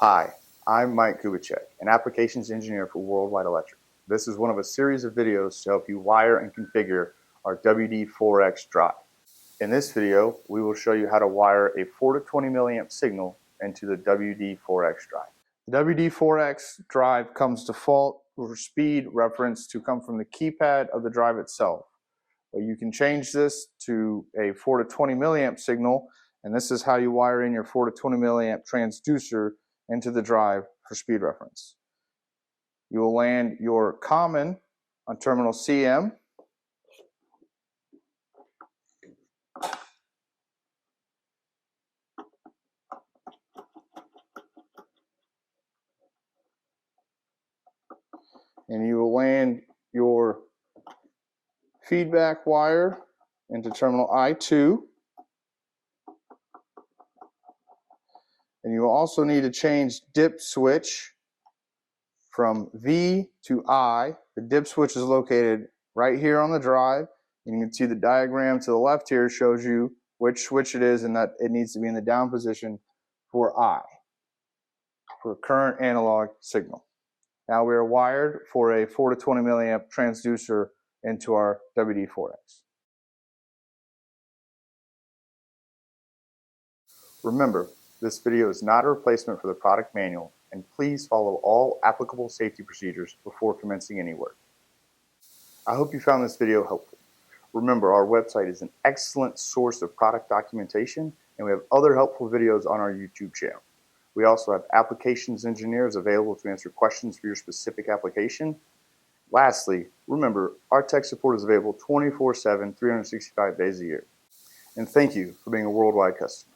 Hi, I'm Mike Kubicek, an applications engineer for Worldwide Electric. This is one of a series of videos to help you wire and configure our WD4X drive. In this video, we will show you how to wire a 4 to 20 milliamp signal into the WD4X drive. The WD4X drive comes default for speed reference to come from the keypad of the drive itself. But you can change this to a 4 to 20 milliamp signal, and this is how you wire in your 4 to 20 milliamp transducer into the drive for speed reference. You will land your common on terminal CM. And you will land your feedback wire into terminal I2. And you will also need to change dip switch from V to I. The dip switch is located right here on the drive. And you can see the diagram to the left here shows you which switch it is and that it needs to be in the down position for I, for current analog signal. Now we are wired for a 4 to 20 milliamp transducer into our WD4X. Remember, this video is not a replacement for the product manual, and please follow all applicable safety procedures before commencing any work. I hope you found this video helpful. Remember, our website is an excellent source of product documentation, and we have other helpful videos on our YouTube channel. We also have applications engineers available to answer questions for your specific application. Lastly, remember, our tech support is available 24/7, 365 days a year. And thank you for being a worldwide customer.